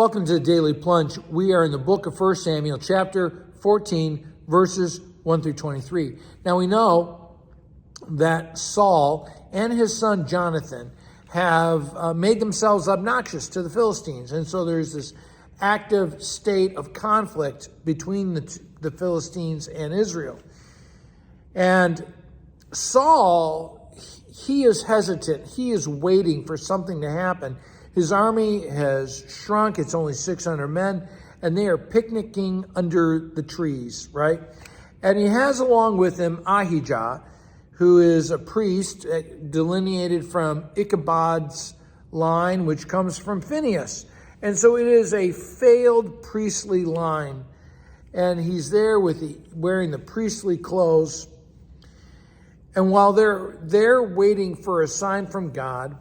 Welcome to the Daily Plunge. We are in the book of 1 Samuel, chapter 14, verses 1 through 23. Now we know that Saul and his son Jonathan have made themselves obnoxious to the Philistines. And so there's this active state of conflict between the Philistines and Israel. And Saul, he is hesitant. He is waiting for something to happen. His army has shrunk. It's only 600 men, and they are picnicking under the trees, right? And he has along with him Ahijah, who is a priest delineated from Ichabod's line, which comes from Phinehas. And so it is a failed priestly line. And he's there wearing the priestly clothes. And while they're waiting for a sign from God,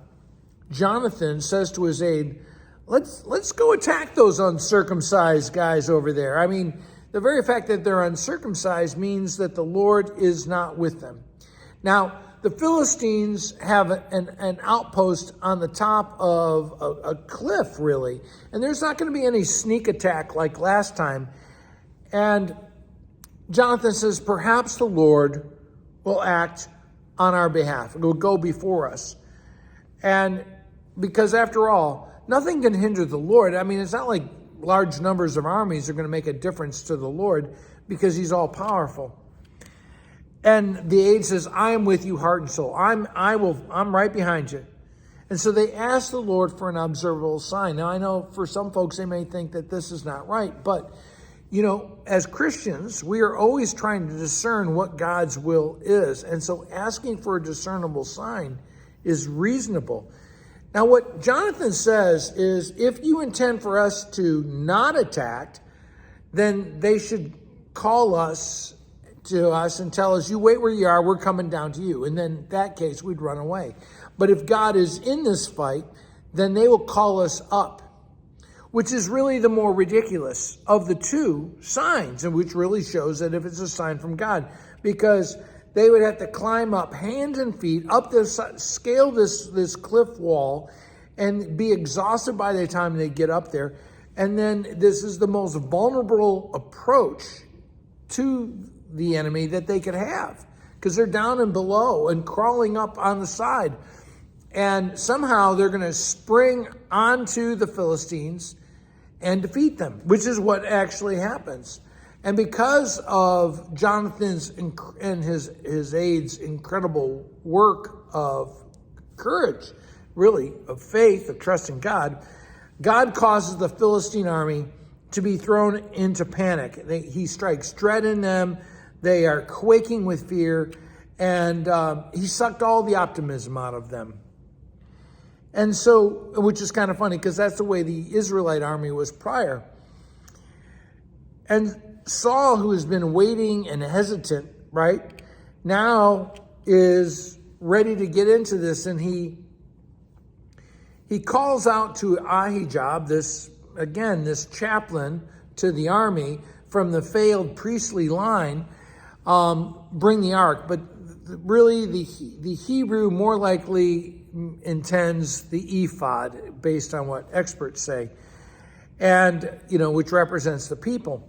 Jonathan says to his aide, let's go attack those uncircumcised guys over there. I mean, the very fact that they're uncircumcised means that the Lord is not with them. Now, the Philistines have an outpost on the top of a cliff, really. And there's not going to be any sneak attack like last time. And Jonathan says, perhaps the Lord will act on our behalf. It will go before us. And because after all, nothing can hinder the Lord. I mean, it's not like large numbers of armies are going to make a difference to the Lord because he's all powerful. And the aide says, I am with you heart and soul. I'm right behind you. And so they ask the Lord for an observable sign. Now, I know for some folks, they may think that this is not right, but you know, as Christians, we are always trying to discern what God's will is. And so asking for a discernible sign is reasonable. Now, what Jonathan says is, if you intend for us to not attack, then they should call to us and tell us, you wait where you are, we're coming down to you. And then in that case, we'd run away. But if God is in this fight, then they will call us up, which is really the more ridiculous of the two signs, and which really shows that if it's a sign from God, because they would have to climb up hands and feet, up this, scale this cliff wall, and be exhausted by the time they get up there. And then this is the most vulnerable approach to the enemy that they could have, because they're down and below and crawling up on the side. And somehow they're going to spring onto the Philistines and defeat them, which is what actually happens. And because of Jonathan's and his aide's incredible work of courage, really, of faith, of trust in God, God causes the Philistine army to be thrown into panic. He strikes dread in them. They are quaking with fear, and he sucked all the optimism out of them. And so, which is kind of funny, because that's the way the Israelite army was prior. And Saul, who has been waiting and hesitant, right, now is ready to get into this, and he calls out to Ahijah, this chaplain to the army from the failed priestly line, bring the ark. But really, the Hebrew more likely intends the ephod, based on what experts say, and which represents the people.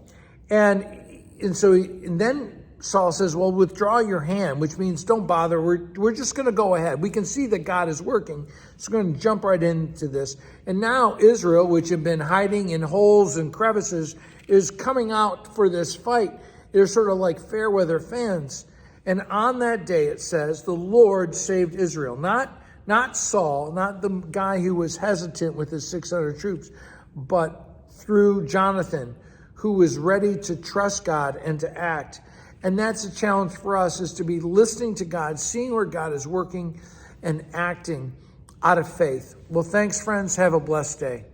And then Saul says, well, withdraw your hand, which means don't bother. We're just going to go ahead. We can see that God is working. So we're going to jump right into this. And now Israel, which had been hiding in holes and crevices, is coming out for this fight. They're sort of like fair weather fans. And on that day, it says, the Lord saved Israel. Not Saul, not the guy who was hesitant with his 600 troops, but through Jonathan, who was ready to trust God and to act. And that's a challenge for us, is to be listening to God, seeing where God is working and acting out of faith. Well, thanks, friends. Have a blessed day.